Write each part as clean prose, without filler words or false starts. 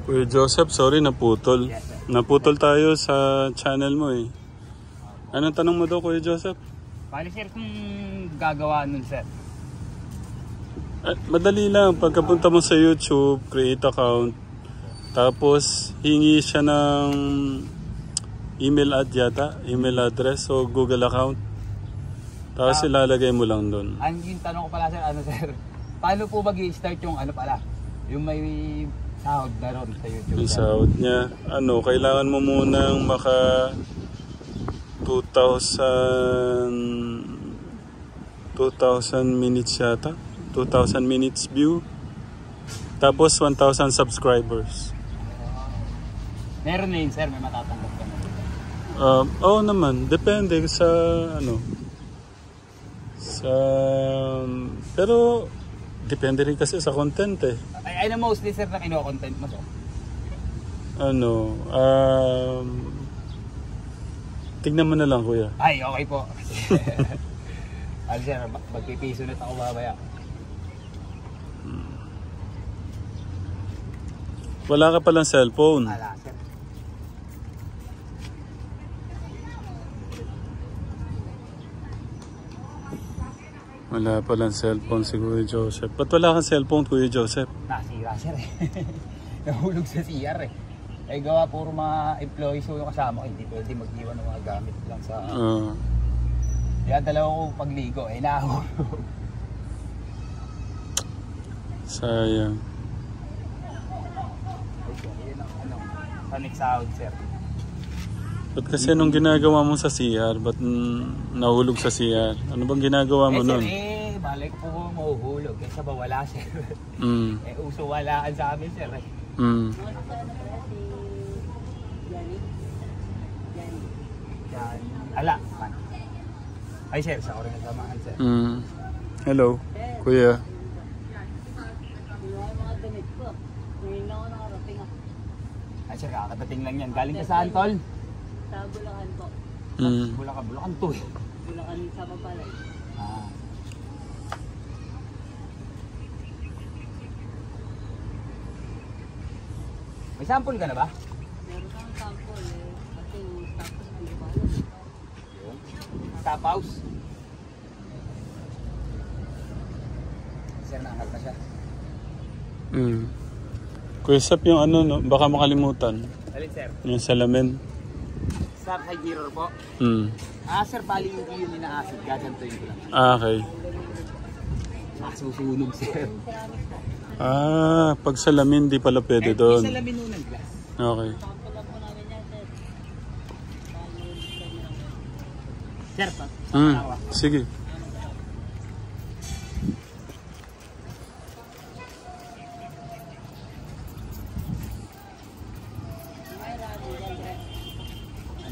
Kuya Joseph, sorry naputol. Yes, sir. Naputol tayo sa channel mo eh. Anong tanong mo daw, Kuya Joseph? Bali sir, kung gagawa nun sir. Madali lang. Pagkapunta mo sa YouTube, create account. Tapos, hingi siya ng email email address o Google account. Tapos ilalagay mo lang doon. Ang yung tanong ko pala sir, ano sir? Paano po mag-i-start yung ano pala? Yung may sahod na ron sa YouTube. Yung sahod niya. Kailangan mo munang maka 2,000 minutes yata. 2,000 minutes view. Tapos 1,000 subscribers. Meron na yun sir, may matatanggap ka na. Oo naman. Depende sa pero depende rin kasi sa content eh. Ay na mostly sir na kino-content mo so? Tignan mo na lang kuya. Ay, okay po. Ay sir, magpipiso na ako babaya. Wala ka palang cellphone. Wala sir. Wala palang cellphone si Kuya Joseph. Ba't wala kang cellphone, Kuya Joseph? Nasira sir eh. Nahulog sa CR eh. Ay gawa puro mga employees yung kasama ko. Hindi pwede mag-iwan ng mga gamit lang sa... Kaya dalawa ko pagligo eh nahulog. Sayang. Yun ang Sonic Sound sir. Ba't kasi anong ginagawa mo sa CR? Ba't nahulog sa CR? Ano bang ginagawa mo nun? Sir malay ko po mahuhulog. Kaysa ba wala sir? Uso walaan sa amin sir eh. Ala, man. Ay sir, sa oras na samahan sir. Hello, kuya. Ay sir, kakadating lang yan. Galing ka saan tol? Sa Bulacan po. Bulacan to eh. Bulacan sa Papalay. May sample ka na ba? Meron kang sample eh. Kasi tapos hindi ko alam. Stop house. Sir, naangat na siya. Kuya Sap, yung no? Baka makalimutan. Alin sir? Yung salamin. Stop high gear po. Sir, bali yung yun ina-acid. Gagantuin ko lang. Okay. Masusunog sir. Pag salamin, di pala pwede doon. May salamin nun ng glass. Okay. Sample lang po namin yan, sir. Sir, Sige.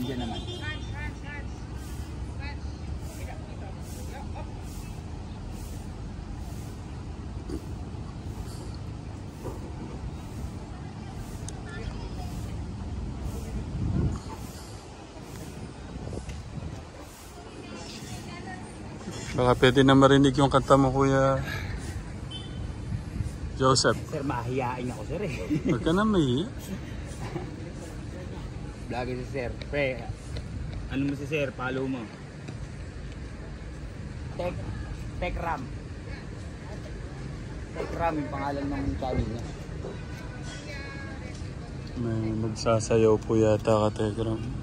andyan naman. Baka pwede na marinig yung kanta mo, Kuya Joseph. Sir, mahihain ako sir eh. Huwag ka na mahiya. Vlogger si sir. Pre, ano mo si sir? Follow mo. Tekram. Tekram yung pangalan ng channel niya. May magsasayaw po yata ka, Tegram.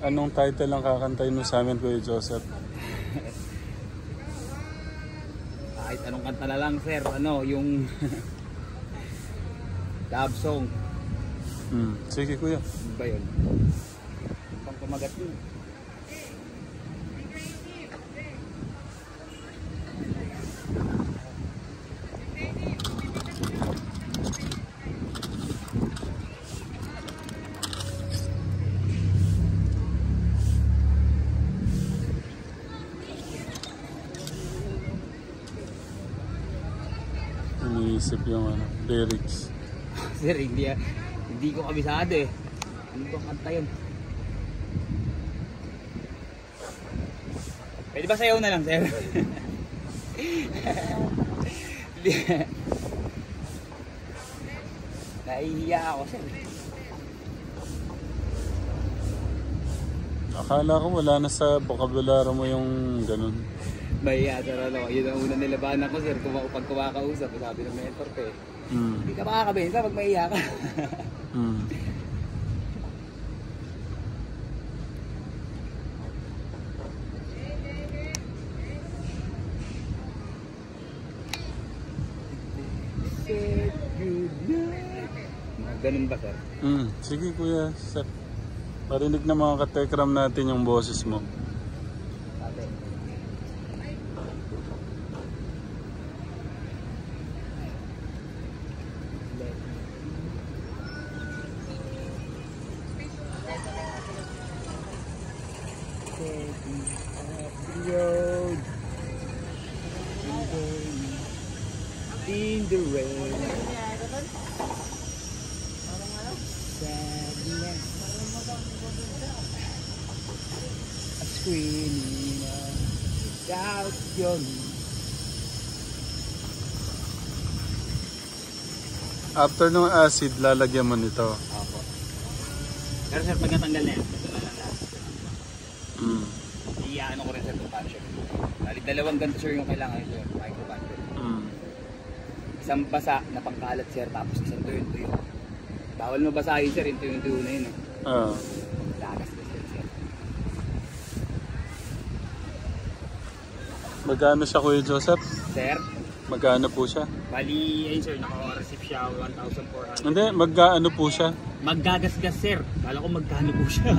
Anong title ang kakantayin mo sa amin, Kuya Joseph? Kahit anong kanta na lang sir, ano, yung love song. Sige kuya. Ano ba yun? Pang kumagat yun. Iniisip yung ano, lyrics. Sir, hindi ko kabisado eh. Ano bang kanta yun? Pwede ba sayaw na lang, sir? Nahihiya ako, sir. Akala ko wala na sa vocabulary mo yung ganun. Mahihiya, sir, ano? Yun ang unang nilabanan ko, sir. Pag kumakausap, sabi ng mentor ko eh. Hindi ka makakabenta pag mahihiya ka. Ganun ba, sir? Sige kuya, sir. Parinig na mga katekram natin yung boses mo. Sabi. In the rain. Sadness. A screaming without your name. After nung acid, lalagyan mo nito. Opo. Pero sir, pag natanggal na yan, ito na lang lahat. Iyaano ko rin sir kung paano siya. Bali, dalawang ganito sir yung kailangan ito, micro-puncher. Isang basa na pangkalat sir, tapos isang tuyo-tuyo. Bawal mabasahin sir, yung tuyo-tuyo na yun. Lagas na sir. Magkano siya Kuya Joseph? Sir? Magkano po siya? Bali, ayun sir, naka-receive siya 1,400. Hindi, magkano po siya? Maggagasgas sir. Kala ko magkano po siya.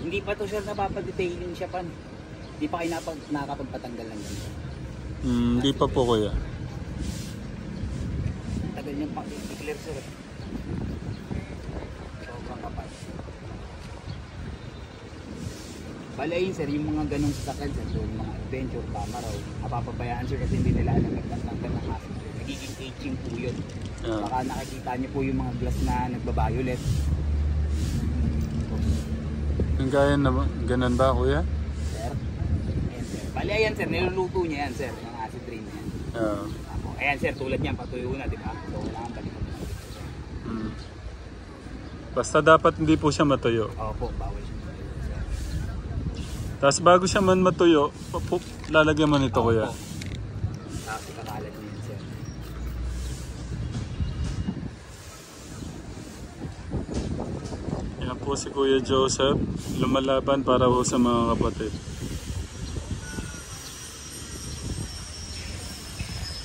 Hindi pa to sir napapadetailing siya pan. Hindi pa kayo nakakapagpatanggal ng ganito. Hindi pa po kuya. Tagal niyang pa-declare sir. Sobrang kapal. Bali ayun sir, yung mga ganong sasakyan sir, yung mga adventure, tama raw. Napapabayaan sir kasi hindi nila alam nagtatanggal ng acid. Nagiging aging po yun. Baka nakikita niyo po yung mga glass na nagba-violet. Yung gaya na ganun ba kuya? Sir? Ayan sir. Bali ayan sir, niluluto niya yan sir, yung acid rain niya. Ayan sir, tulad niyan, patuyo na, di ba? So kailangan balikan. Basta dapat hindi po siya matuyo. Opo, bawal siya. Tapos bago siya man matuyo, lalagyan mo nito kuya. Tapos ikakalat niya yan sir. Yan po si Kuya Joseph, lumalaban para po sa mga kapatid.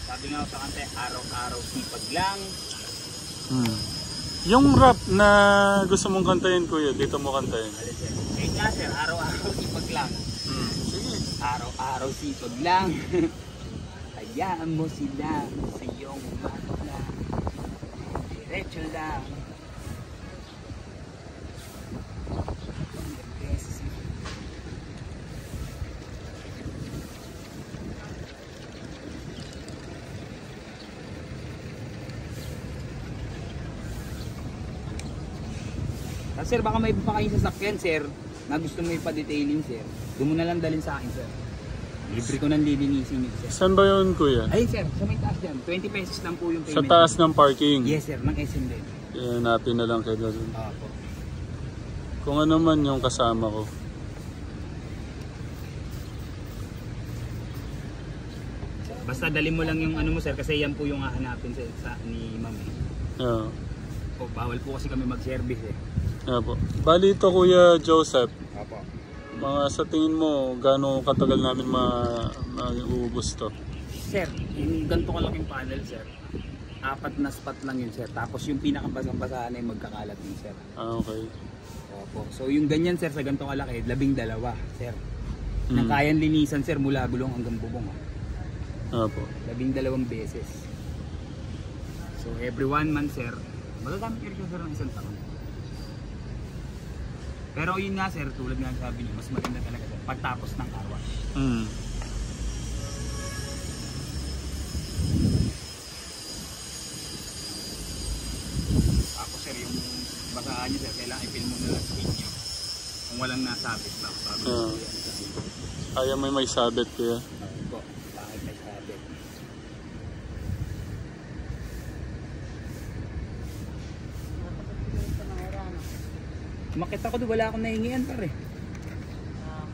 Sabi nga sa kante, araw-araw sipag lang. Yung rap na gusto mong kantayin kuya, dito mo kantayin. Alis sir. Ayun nga sir, araw-araw sipag lang. Sige. Araw-araw sipag lang. Hayaan mo sila sa iyong matla. Diretso lang. Sir, baka may iba pa kayong sasakyan, sir, na gusto mo ipa-detailing, sir. Doon mo na lang dalhin sa akin, sir. Libre ko nang lilinisin yun, sir. Saan ba yun kuya? Ayun, sir, sa may taas dyan. 20 pesos lang po yung payment. Sa taas ng parking? Yes, sir, ng SM din. Hanapin na lang kayo doon. Opo. Kung ano man yung kasama ko. Basta dali mo lang yung ano mo, sir, kasi yan po yung hahanapin sa ni ma'am. Yeah. O, bawal po kasi kami mag-service eh. Apo. Bali ito Kuya Joseph. Apo. Mga sa tingin mo, gaano katagal namin mauubos to? Sir, yung ganito kalaking panel, sir. 4 na spot lang yun, sir. Tapos yung pinakabasang-basahan ay magkakalat yun, sir. Ah, okay. Opo. So yung ganyan, sir, sa ganito kalaki, 12, sir. Na kayang linisan, sir, mula gulong hanggang bubong. Apo. 12 beses. So every 1 month, sir, magagamit kayo sir ng 1 taon. Pero yun nga, sir, tulad nga sabi niyo, mas maganda talaga, sir, pagtapos ng car wash. Tapos, sir, yung basahan niyo, sir, kailangan i-fill mo na lang sa inyo. Kung walang nasabit ba, bago Ayaw may sabit kaya. po, bakit may sabit? Ito ng Orano. Makita ko doon, wala akong nahingian, pare.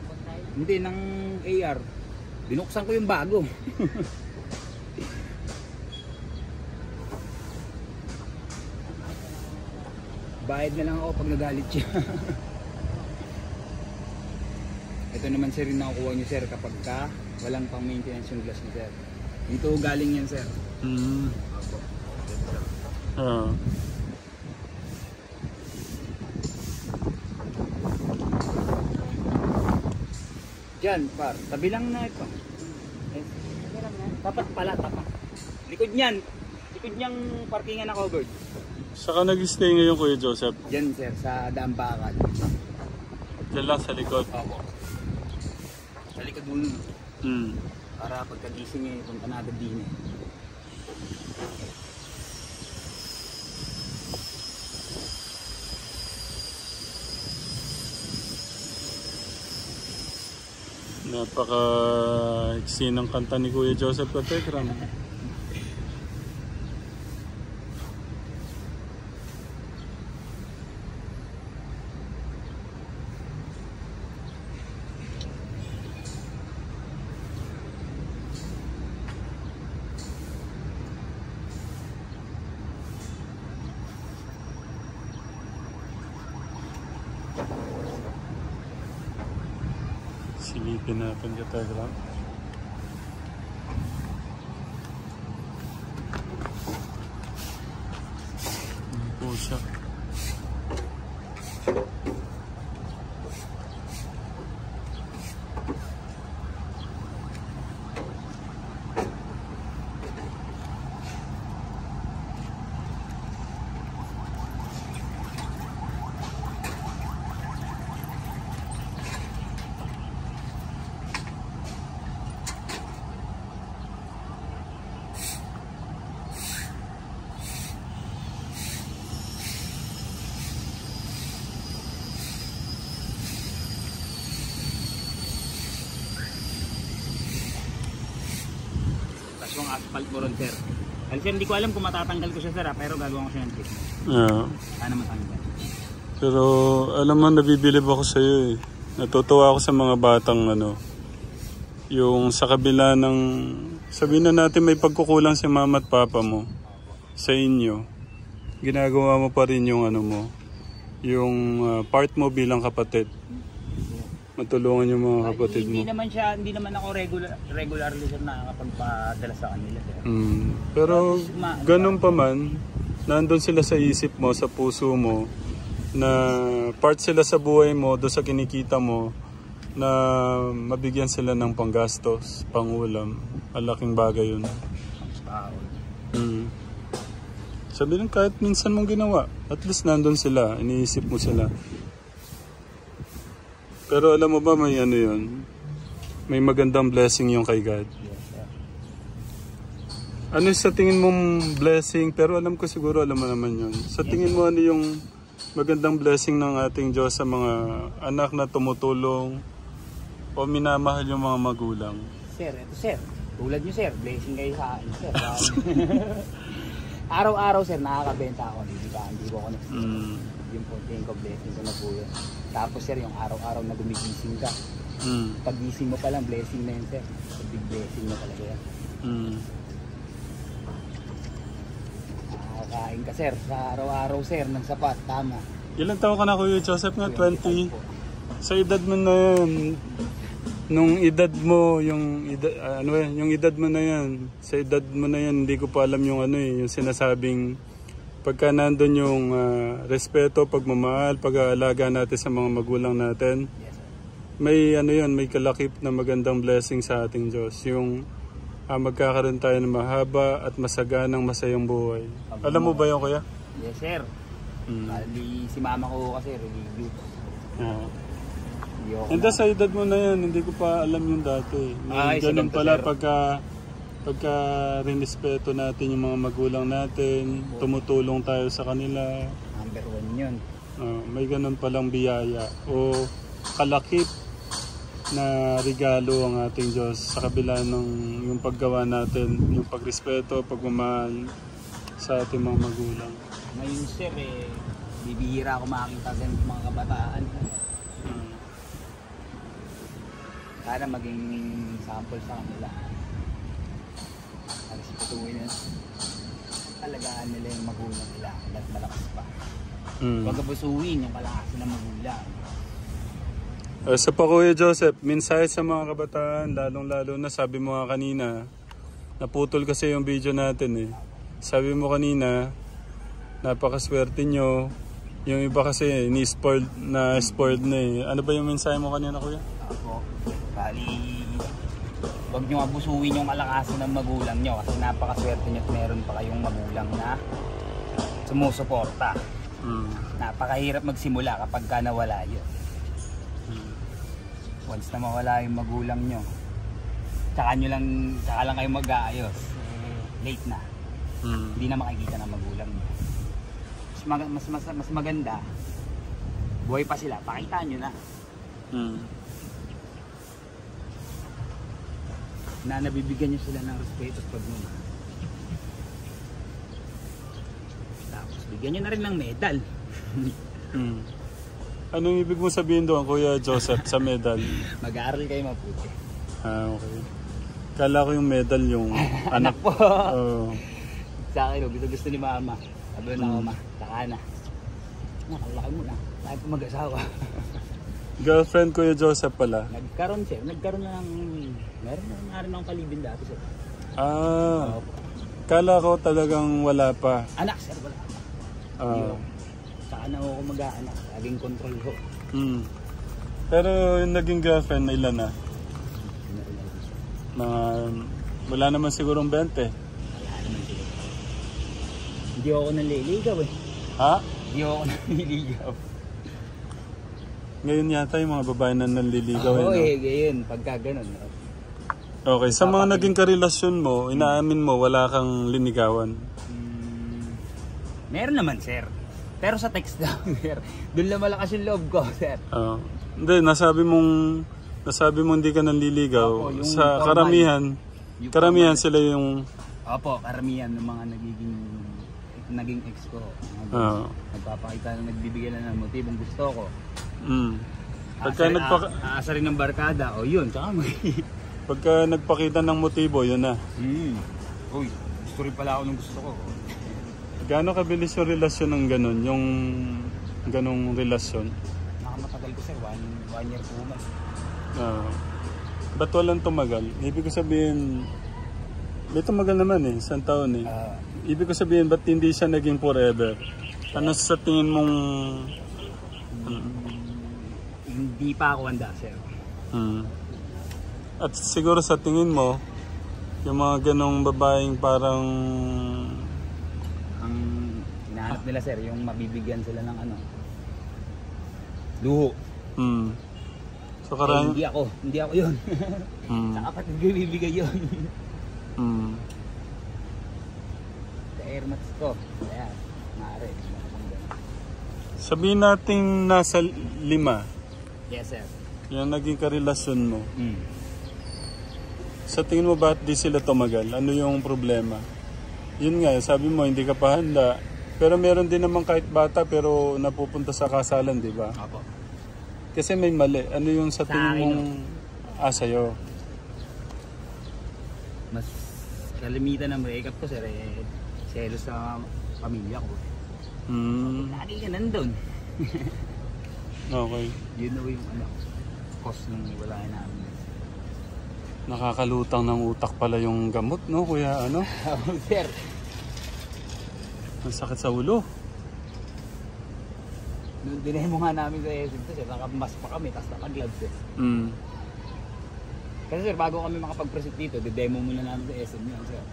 Pagkain. Hindi, ng AR. Binuksan ko yung bago. Bayad na lang ako pag nagalit siya. Ito naman sir yung nakukuha nyo sir kapag ka walang pang maintenance yung glass nyo sir. Dito galing yan sir. Opo. Diyan par, tabi lang na ito. Tapat pala, tapat. Likod niyan. Likod niyang parkingan na covered. Saka nag-stay ngayon Kuya Joseph? Diyan sir, sa Daambakal. Diyan lang sa likod? Opo. Sa likod muna. Mm. Para pagkagising niya, punta na agad din eh. Napaka-iksi ng kanta ni Kuya Joseph Katekram. Silipin natin Katekram. Ano po siya? Yung asphalt mo ron sir. Kasi hindi ko alam kung matatanggal ko siya sir pero gagawin ko siya ng treatment. Sana matanggal. Pero alam mo, nabibilib ako sa iyo eh. Natutuwa ako sa mga batang yung sa kabila ng, sabihin na natin may pagkukulang si mama at papa mo sa inyo, ginagawa mo pa rin yung yung part mo bilang kapatid. Matulungan yung mga kapatid mo. Hindi naman ako regularly sir nakakapagpadala sa kanila sir. Pero ganun pa man, nandun sila sa isip mo, sa puso mo, na part sila sa buhay mo, doon sa kinikita mo, na mabigyan sila ng panggastos, pangulam. Malaking bagay yun. Sabihin kahit minsan mong ginawa, at least nandun sila, iniisip mo sila. Pero alam mo ba may yun? May magandang blessing yung kay God. Yes, sir. Ano sa tingin mong blessing? Pero alam ko siguro alam mo naman yun. Sa tingin mo ano yung magandang blessing ng ating Diyos sa mga anak na tumutulong o minamahal yung mga magulang? Sir, ito sir. Tulad nyo sir, blessing kayo sa akin sir. Araw-araw sir, nakakabenta ako. Hindi ko ako yung konting ko, blessing ko na po yun. Tapos sir, yung araw-araw na gumigising ka. Pag-gising mo pa lang, blessing na yun sir. Big blessing na talaga yan. Kain ka sir, sa araw-araw sir, ng sapat, tama. Ilan taon ka na Kuya Joseph nga? 20? Sa edad mo na yan, nung edad mo, yung edad mo na yan, sa edad mo na yan, hindi ko pa alam yung yung sinasabing pagka nandun yung respeto, pagmamahal, pag-aalaga natin sa mga magulang natin. Yes, May may kalakip na magandang blessing sa ating Diyos. Yung magkakaroon tayo ng mahaba at masaganang masayang buhay. Alam mo ba yun, Kuya? yes sir. Bali, si mama ko kasi religious. Hindi sa edad mo na yan, hindi ko pa alam yung dati. Ganun pala pagka rinespeto natin yung mga magulang natin, tumutulong tayo sa kanila. Number 1 yun. May ganun palang biyaya o kalakip na regalo ang ating Diyos sa kabila ng yung paggawa natin, yung pagrespeto, pagmamahal sa ating mga magulang. Ngayon sir, bibihira ako makakita sa mga kabataan. Sana maging sample sa kanila. Respetuhin na talagaan nila yung magulang nila at malakas pa. Huwag abusuin yung kalakasin ng magulang. Sa pa Kuya Joseph, mensahe sa mga kabataan, lalong-lalo na sabi mo nga kanina, naputol kasi yung video natin Sabi mo kanina, napakaswerte nyo. Yung iba kasi ni-spoiled na Ano ba yung mensahe mo kanina, Kuya? Ako, bali, huwag nyo abusuin yung kalakasan ng magulang nyo kasi napakaswerte nyo at meron pa kayong magulang na sumusuporta. Napakahirap magsimula kapag ka nawala yun. Once na mawala yung magulang nyo, tsaka lang kayo mag-aayos, late na. Hindi na makikita ng magulang nyo. Mas maganda, buhay pa sila, pakita nyo na. Na nabibigyan nyo sila ng respeto at pagmamahal. Tapos bigyan nyo na rin ng medal. Anong ibig mo sabihin doon, Kuya Joseph, sa medal? Mag-aaral kayo mabuti. Okay. Kala ko yung medal yung anak po. Sa akin, gusto ni mama. Sabi na ako, ma, saka na. Nakalaki mo na. Tayo pa mag-asawa. Girlfriend Kuya Joseph pala? Nagkaroon siya. Nagkaroon na ng... Meron na rin akong palibin dati siya. Kala ko talagang wala pa. Anak, sir, wala pa. Saka na ako mag-aanak. Laging control ko. Pero yung naging girlfriend, ilan na? Wala naman sigurong 20. Wala naman siguro. Hindi ako nanliligaw Ha? Hindi ako nanliligaw. Ngayon yata yung mga babae na nanliligaw. Ngayon. Pagka ganun. Okay, sa mga naging karelasyon mo, inaamin mo, wala kang linigawan? Meron naman, sir. Pero sa text lang, sir. Doon lang malakas yung loob ko, sir. Hindi, nasabi mong hindi ka nanliligaw. Sa karamihan sila yung... Opo, karamihan ng mga naging ex ko. Nagpapakita na nagbibigay na ng motibong gusto ko. Aasa rin ng barkada, yun, tsaka pagka nagpakita ng motibo, yun na. Uy, gusto rin pala ako ng gusto ko. Gaano kabilis yung relasyon ng ganun? Yung ganong relasyon? Nakamatagal ko sir, 1 year 2 months. Ba't walang tumagal? Ibig ko sabihin, may tumagal naman isang taon Ibig ko sabihin, ba't hindi siya naging forever? Ano sa tingin mong... Hindi pa ako handa, sir. At siguro sa tingin mo, yung mga ganong babaeng parang... Ang hinahanap nila, sir, yung mabibigyan sila ng luho. So, hindi ako yun. Sa kapatid ko bibigay yun. Sa airmats ko. Kaya, maaari. Sabihin natin nasa 5. Yes, sir. Yung naging karelasyon mo. Sa tingin mo ba't di sila tumagal? Ano yung problema? Yun nga, sabi mo hindi ka pa handa. Pero meron din naman kahit bata pero napupunta sa kasalan, di ba? Apo. Kasi may mali. Ano yung sa tingin mong sa'yo? Mas kalimitan ng breakup ko, sir, selos sa pamilya ko. Lagi ka nandun. Okay. Yun na yung ano, cost nung wala namin. Nakakalutang ng utak pala yung gamot, no, kuya, ano? Sir. Ang sakit sa ulo. Nung dinemo nga namin sa SM to, sir, nakamask pa kami, tapos nakagloves eh. Kasi sir, bago kami makapag-present dito, demo muna namin sa SM yun, sir.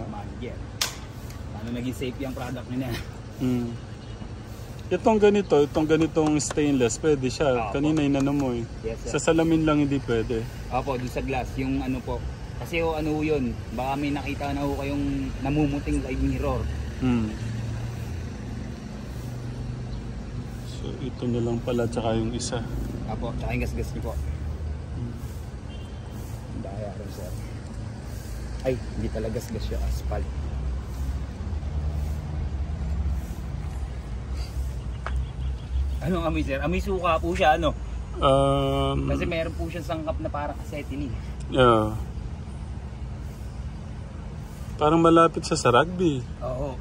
Manager. Paano naging safe yung product nila? Itong ganitong stainless, pwede siya. Kanina inano mo eh. Yes, sir. Sa salamin lang hindi pwede. Opo, dun sa glass, yung ano po. Kasi o ano yun, baka may nakita na ho kayong namumuting side mirror. So ito na lang pala, tsaka yung isa. Opo, tsaka yung gas-gas niyo po. Daya rin, sir. Ay, hindi pala gas-gas siya, asphalt. Ano amoy, sir? Amoy suka po siya, ano? Kasi meron po siyang sangkap na parang acetylene. Yeah. Parang malapit sa rugby. Oo.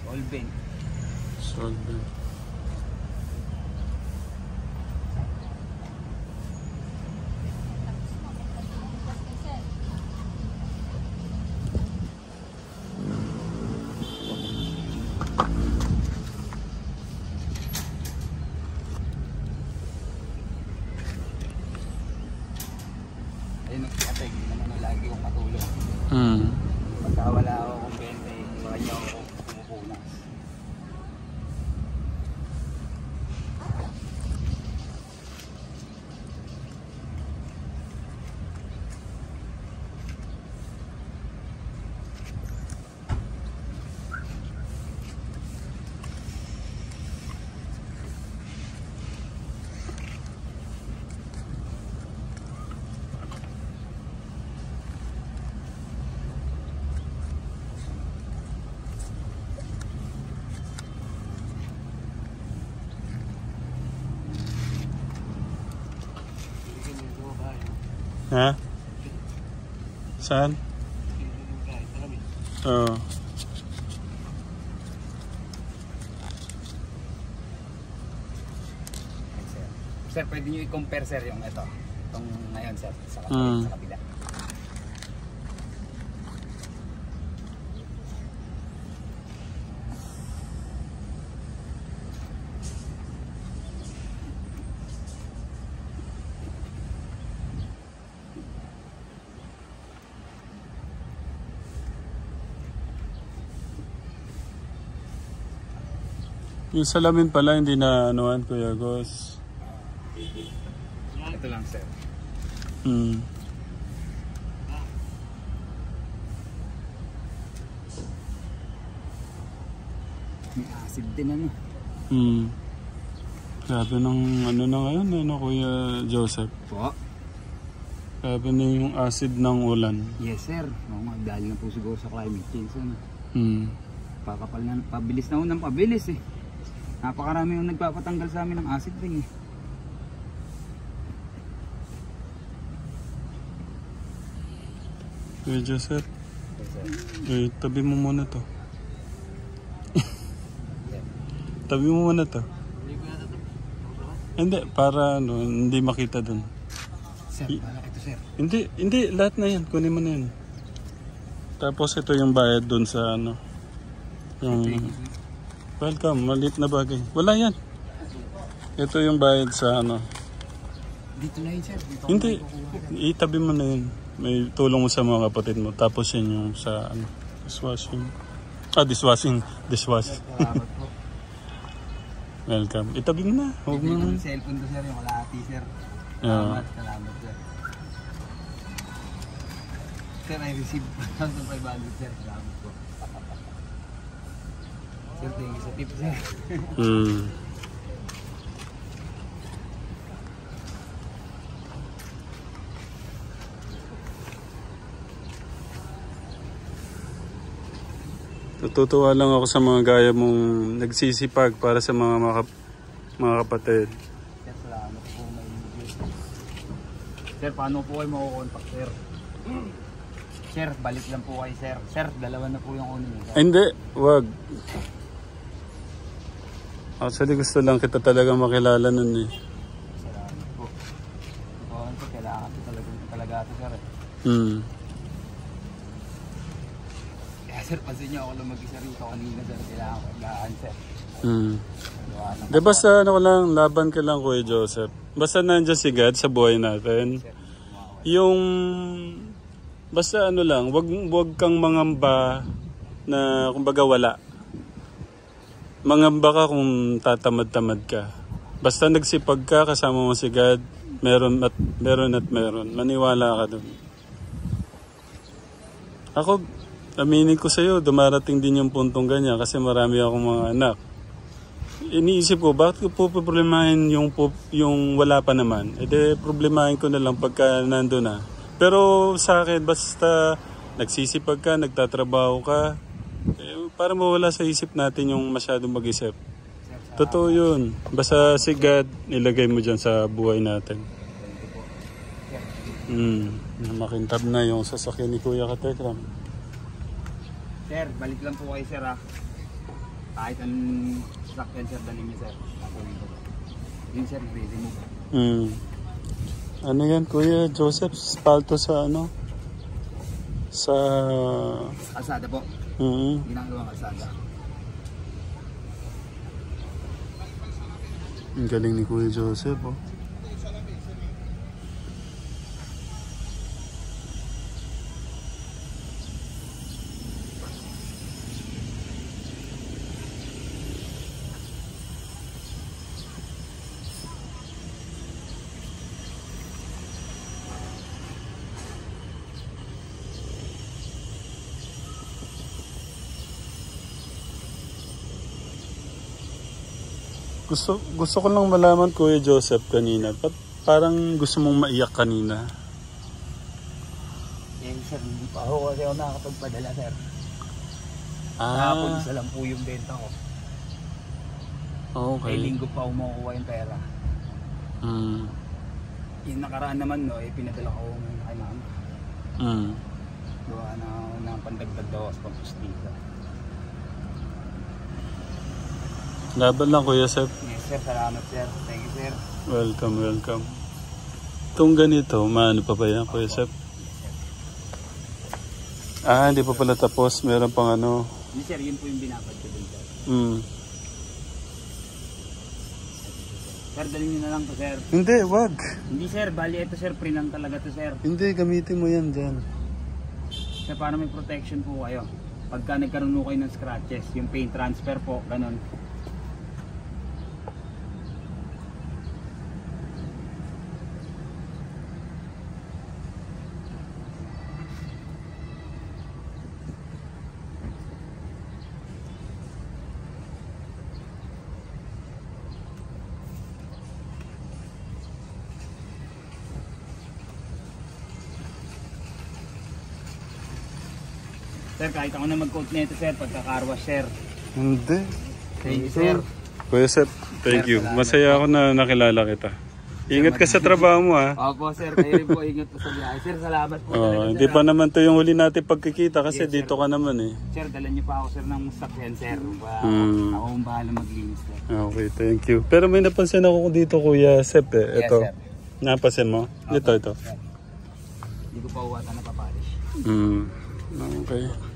Solvent. Solvent. Ayun, ate, hindi naman lagi kong matulog. Pagka wala ako kung 20, sa kanya ako pumupunas. Ha? Saan? Oo. Sir, pwede nyo i-compare, sir, yung ito. Itong ngayon, sir, sa kabila. Yung salamin pala hindi na anuhan, Kuya Gos. Ito lang, sir. May acid din, ano. Grabe ng ano na ngayon, ano, Kuya Joseph? Po? Grabe na yung acid ng ulan. Yes, sir. Oo nga, dahil na po siguro sa climate change, ano. Pakapal na, pabilis na unang pabilis eh. Napakarami yung nagpapatanggal sa amin ng acid ring eh. Kuya Joseph, tabi mo muna to. Tabi mo muna to. Hindi, para ano, hindi makita dun. Sir, malaki ito, sir. Hindi, lahat na yan. Kunin mo na yan. Tapos ito yung bayad dun sa ano. Yung... Welcome, maliit na bagay. Wala yan. Ito yung bayad sa ano. Dito na yun, sir. Dito hindi, itabi mo na yun. May tulong mo sa mga kapatid mo. Tapos yun yung sa ano, dishwashing. Dishwashing. Salamat po. Welcome. Itabi mo na. Huwag mo na. Yung cellphone ko, sir. Yung kalahati, sir. Yeah. Salamat, sir. Sir, I received 1,500, sir. Salamat po. Sir, thank you sa tip, sir. Natutuwa lang ako sa mga gaya mong nagsisipag para sa mga kapatid. Sir, salamat po. May video. Sir, paano po kayo makukontak, sir? Sir, balik lang po kayo, sir. Sir, dalawa na po yung kunin niyo. Ay, hindi, wag. Actually, gusto lang kita talaga makilala nun eh. Salamat po. Oo, sir, kailangan ko talaga ito, sir. Kaya sir, pansin niyo ako lang mag-isa rito kanina, sir. Kailangan ko aglaan, sir. Di basta ano ko lang, laban ka lang Kuya Joseph. Basta nandiyan si God sa buhay natin. Yung, basta ano lang, wag kang mangamba na kumbaga wala. Mangamba ka kung tatamad-tamad ka. Basta nagsipag ka, kasama mo si God, meron at meron. Maniwala ka dun. Ako, aminin ko sa'yo, dumarating din yung puntong ganyan kasi marami akong mga anak. Iniisip ko, bakit ko po problemahin yung wala pa naman? E de, problemahin ko na lang pagka nandun na. Pero sa akin, basta nagsisipag ka, nagtatrabaho ka, para mawala sa isip natin yung masyadong mag-isip. Totoo yun. Basta si God, ilagay mo dyan sa buhay natin. Makintab na yung sasakyan ni Kuya Katekram. Sir, balik lang po kayo, sir, ha. Kahit anong sasakyan, sir, dalhin niyo, sir. Yun, sir, remove. Ano yan, Kuya Joseph? Spalto sa ano? Sa... Kalsada po. Ginagawang kalsada. Ang galing ni Kuya Joseph, oh. Gusto ko lang malaman, Kuya Joseph, kanina. Parang gusto mong maiyak kanina. Eh, sir, hindi pa ako kasi ako nakakapagpadala, sir. Kahapon, isa lang po yung benta ko. Okay. Linggo pa umukuha yung pera. Yung nakaraan naman, no, pinadala ko kay mama. Gawa na pandagdag daw sa pagpustisa. Laban lang, Kuya Sep. Yes, sir. Salamat, sir. Thank you, sir. Welcome. Itong ganito, maano pa ba yan, Kuya Sep? Hindi pa pala tapos. Meron pang ano. Hindi, sir. Yun po yung binabad ko dun, sir. Sir, dalhin nyo na lang to, sir. Hindi, wag. Hindi, sir. Bali, ito, sir. Pre lang talaga to, sir. Hindi, gamitin mo yan dyan. Sir, para may protection po kayo. Pagka nagkaroon kayo ng scratches, yung paint transfer po, ganun. Sir, kahit ako na mag-coat nito, sir, pagka-carwash, sir. Hindi. Thank you, sir. Kuya Sep, thank you. Masaya ako na nakilala kita. Ingat ka sa trabaho mo, ha? Opo, sir. Kayo rin po, ingat po sa biyahe. Sir, salamat po. Hindi pa naman to yung huli natin pagkikita kasi yes, dito ka naman eh. Sir, dalan niyo pa ako, sir, ng sakyan, sir. Ako ang bahala maglinis, sir. Okay, thank you. Pero may napansin ako dito, Kuya Sep, eh. Ito. Yes, sir. Napansin mo? Okay. Ito. Hindi ko pa uwata na papalis. Okay.